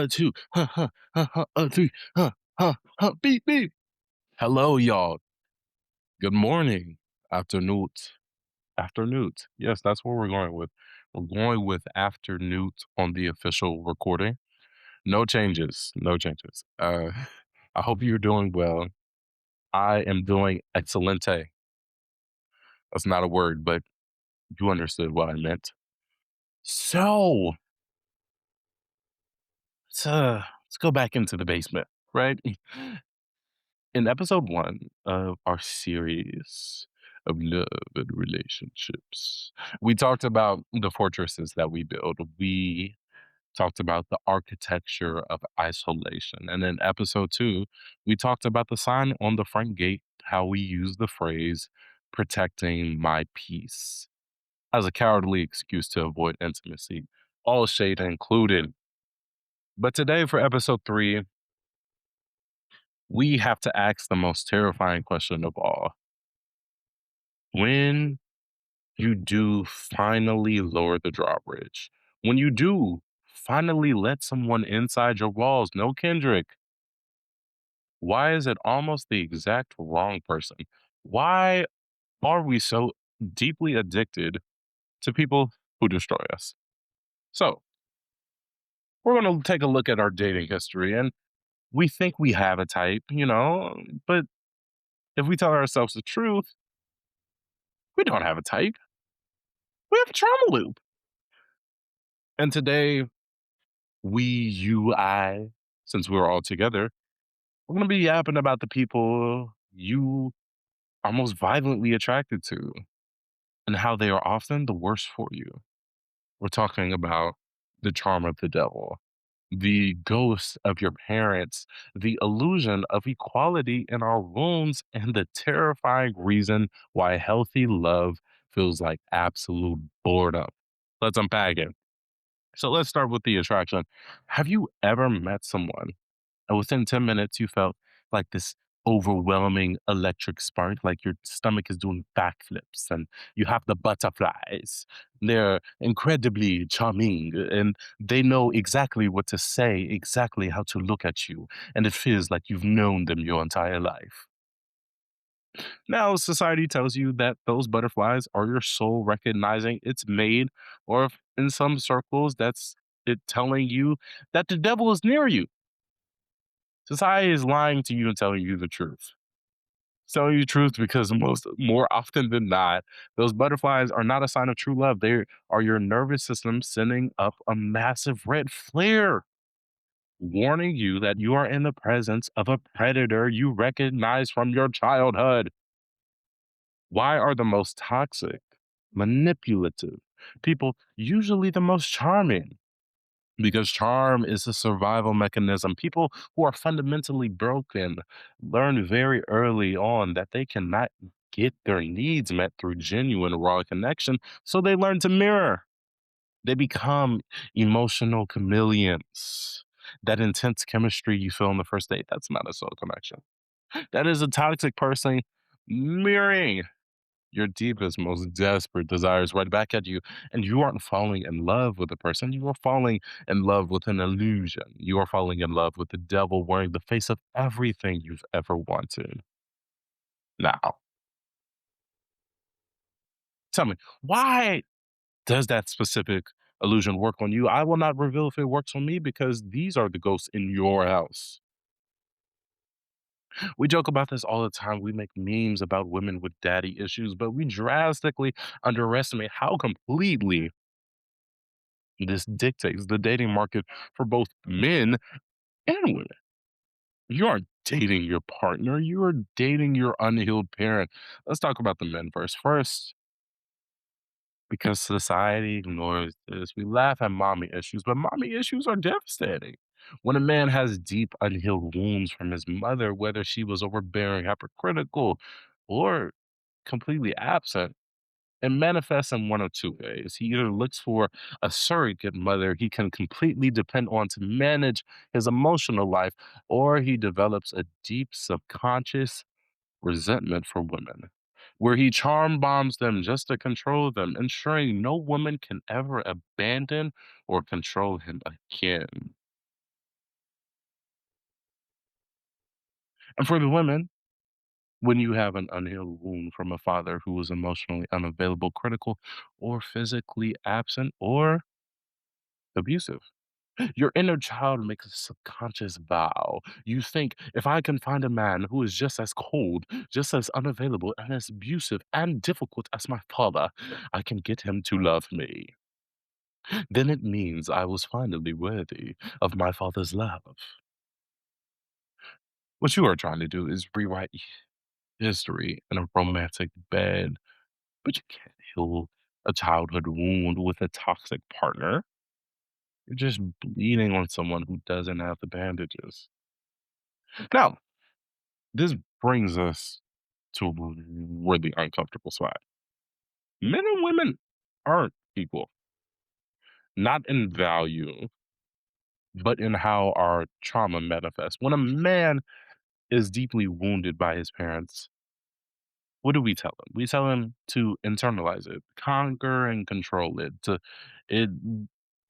two, three, beep, beep. Hello, y'all. Good morning, afternoon, afternoon. Yes, that's what we're going with. We're going with afternoon on the official recording. No changes, no changes. I hope you're doing well. I am doing excelente. That's not a word, but you understood what I meant. So let's go back into the basement, right? In episode one of our series of love and relationships, we talked about the fortresses that we build. We talked about the architecture of isolation. And in episode two, we talked about the sign on the front gate, how we use the phrase protecting my peace as a cowardly excuse to avoid intimacy, all shade included. But today, for episode three, we have to ask the most terrifying question of all. When you do finally lower the drawbridge, when you do finally let someone inside your walls, no Kendrick, why is it almost the exact wrong person? Why are we so deeply addicted to people who destroy us? So, we're going to take a look at our dating history, and we think we have a type, but if we tell ourselves the truth, we don't have a type. We have a trauma loop. And today, I, since we're all together, we're going to be yapping about the people you are most violently attracted to and how they are often the worst for you. We're talking about the charm of the devil, the ghost of your parents, the illusion of equality in our wounds, and the terrifying reason why healthy love feels like absolute boredom. Let's unpack it. So let's start with the attraction. Have you ever met someone and within 10 minutes you felt like this overwhelming electric spark, like your stomach is doing backflips and you have the butterflies? They're incredibly charming and they know exactly what to say, exactly how to look at you. And it feels like you've known them your entire life. Now, society tells you that those butterflies are your soul recognizing it's made, or if in some circles, that's it telling you that the devil is near you. Society is lying to you and telling you the truth. It's telling you the truth because more often than not, those butterflies are not a sign of true love. They are your nervous system sending up a massive red flare, warning you that you are in the presence of a predator you recognize from your childhood. Why are the most toxic, manipulative people usually the most charming? Because charm is a survival mechanism. People who are fundamentally broken learn very early on that they cannot get their needs met through genuine raw connection. So they learn to mirror. They become emotional chameleons. That intense chemistry you feel on the first date, that's not a soul connection. That is a toxic person mirroring your deepest, most desperate desires right back at you. And you aren't falling in love with a person. You are falling in love with an illusion. You are falling in love with the devil wearing the face of everything you've ever wanted. Now, tell me, why does that specific illusion work on you? I will not reveal if it works on me because these are the ghosts in your house. We joke about this all the time. We make memes about women with daddy issues, but we drastically underestimate how completely this dictates the dating market for both men and women. You aren't dating your partner, you are dating your unhealed parent. Let's talk about the men first. First, because society ignores this, we laugh at mommy issues, but mommy issues are devastating. When a man has deep, unhealed wounds from his mother, whether she was overbearing, hypercritical, or completely absent, it manifests in one of two ways. He either looks for a surrogate mother he can completely depend on to manage his emotional life, or he develops a deep subconscious resentment for women. where he charm bombs them just to control them, ensuring no woman can ever abandon or control him again. And for the women, when you have an unhealed wound from a father who was emotionally unavailable, critical, or physically absent or abusive, your inner child makes a subconscious vow. You think, if I can find a man who is just as cold, just as unavailable, and as abusive and difficult as my father, I can get him to love me. Then it means I was finally worthy of my father's love. What you are trying to do is rewrite history in a romantic bed, but you can't heal a childhood wound with a toxic partner. You're just bleeding on someone who doesn't have the bandages. Now, this brings us to a really uncomfortable spot. Men and women aren't equal, not in value, but in how our trauma manifests. When a man is deeply wounded by his parents, what do we tell him? We tell him to internalize it, conquer and control it. It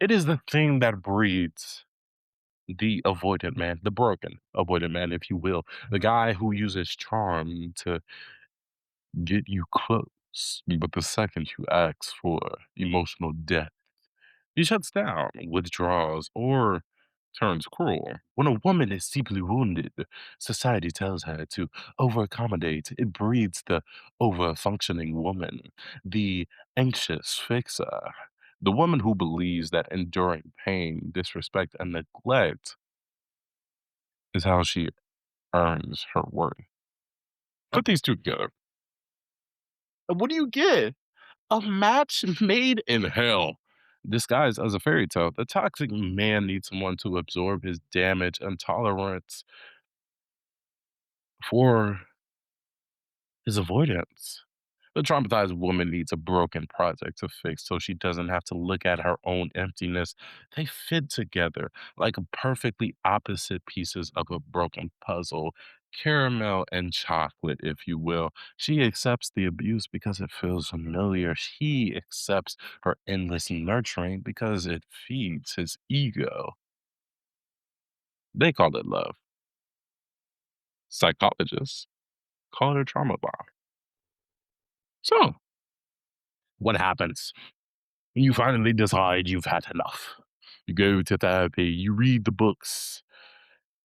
it is the thing that breeds the avoidant man, the broken avoidant man, if you will, the guy who uses charm to get you close. But the second you ask for emotional depth, he shuts down, withdraws, or turns cruel. When a woman is deeply wounded, society tells her to over accommodate. It breeds the over functioning woman, the anxious fixer, the woman who believes that enduring pain, disrespect, and neglect is how she earns her worth. Put these two together. And what do you get? A match made in hell. Disguised as a fairy tale, the toxic man needs someone to absorb his damage and tolerance for his avoidance. The traumatized woman needs a broken project to fix so she doesn't have to look at her own emptiness. They fit together like perfectly opposite pieces of a broken puzzle, caramel and chocolate, if you will. She accepts the abuse because it feels familiar. He accepts her endless nurturing because it feeds his ego. They call it love. Psychologists call it a trauma bond. So, what happens? You finally decide you've had enough. You go to therapy, you read the books,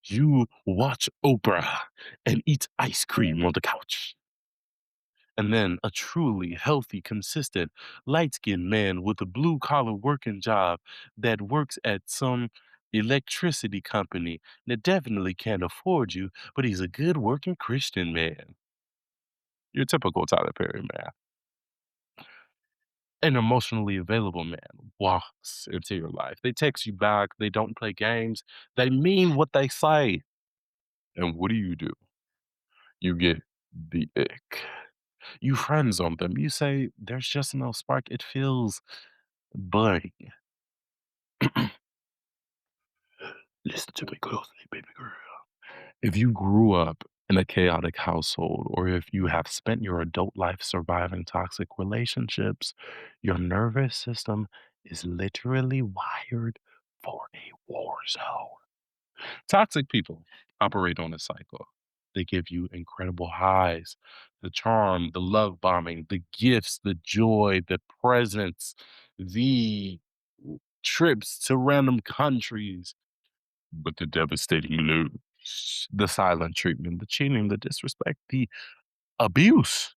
you watch Oprah and eat ice cream on the couch. And then a truly healthy, consistent, light skinned man with a blue collar working job that works at some electricity company that definitely can't afford you, but he's a good working Christian man. Your typical Tyler Perry man. An emotionally available man walks into your life. They text you back. They don't play games. They mean what they say. And what do? You get the ick. You friend zone them. You say, there's just no spark. It feels boring. Listen to me closely, baby girl. If you grew up in a chaotic household, or if you have spent your adult life surviving toxic relationships, your nervous system is literally wired for a war zone. Toxic people operate on a cycle. They give you incredible highs, the charm, the love bombing, the gifts, the joy, the presents, the trips to random countries, but the devastating news, the silent treatment, the cheating, the disrespect, the abuse.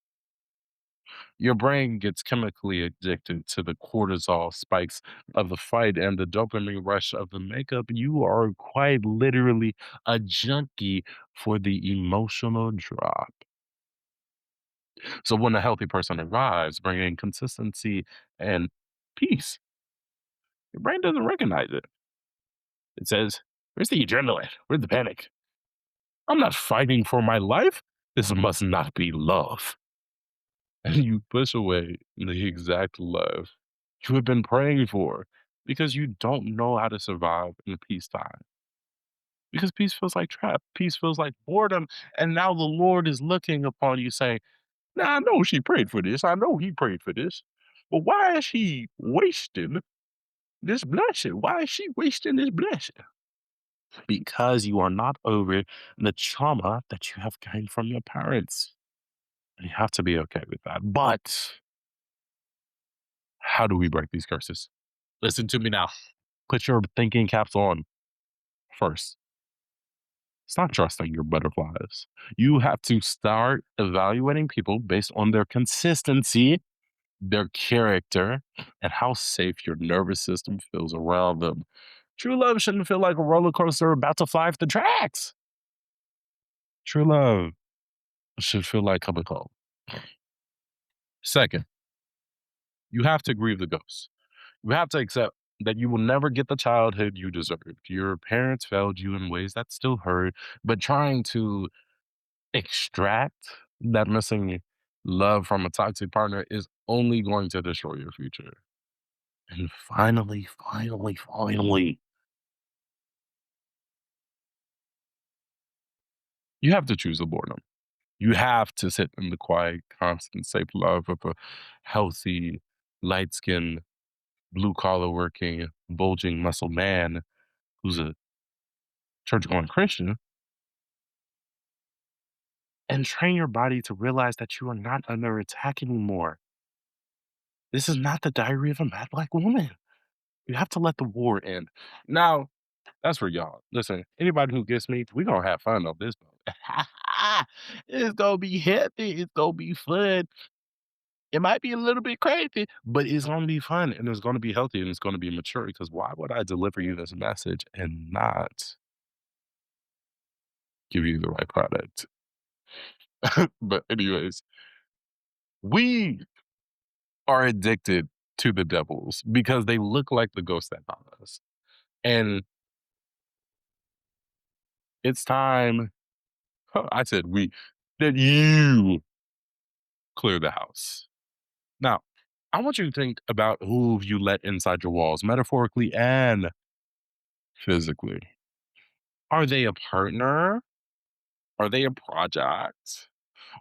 Your brain gets chemically addicted to the cortisol spikes of the fight and the dopamine rush of the makeup. You are quite literally a junkie for the emotional drop. So when a healthy person arrives, bringing consistency and peace, your brain doesn't recognize it. It says, "Where's the adrenaline? Where's the panic? I'm not fighting for my life. This must not be love." And you push away the exact love you have been praying for because you don't know how to survive in peacetime. Because peace feels like trap, peace feels like boredom. And now the Lord is looking upon you saying, Now I know she prayed for this. I know he prayed for this. But why is he wasting this blessing? Why is she wasting this blessing? Because you are not over the trauma that you have gained from your parents. And you have to be okay with that. But how do we break these curses? Listen to me now. Put your thinking caps on first. It's not trusting your butterflies. You have to start evaluating people based on their consistency, their character, and how safe your nervous system feels around them. True love shouldn't feel like a roller coaster about to fly off the tracks. True love should feel like coming home. Second, you have to grieve the ghost. You have to accept that you will never get the childhood you deserved. Your parents failed you in ways that still hurt, but trying to extract that missing love from a toxic partner is only going to destroy your future. And finally, you have to choose the boredom. You have to sit in the quiet, constant, safe love of a healthy, light skinned, blue collar working, bulging muscle man who's a church going Christian and train your body to realize that you are not under attack anymore. This is not the diary of a mad black woman. You have to let the war end. Now, that's for y'all. Listen, anybody who gets me, we gonna have fun on this boat. It's gonna be happy. It's gonna be fun. It might be a little bit crazy, but it's gonna be fun and it's gonna be healthy and it's gonna be mature. Because why would I deliver you this message and not give you the right product? But anyways, we are addicted to the devils because they look like the ghosts that haunt us. And it's time, I said we, that you clear the house. Now, I want you to think about who you let inside your walls, metaphorically and physically. Are they a partner? Are they a project?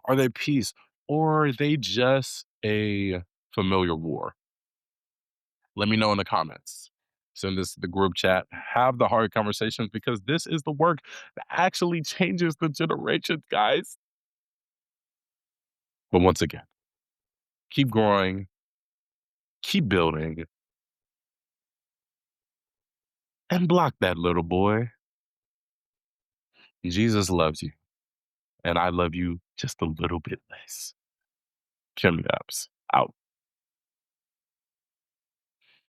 Are they peace? Or are they just a familiar war? Let me know in the comments. Send this to the group chat. Have the hard conversations because this is the work that actually changes the generations, guys. But once again, keep growing, keep building, and block that little boy. Jesus loves you, and I love you just a little bit less. KimYaps out.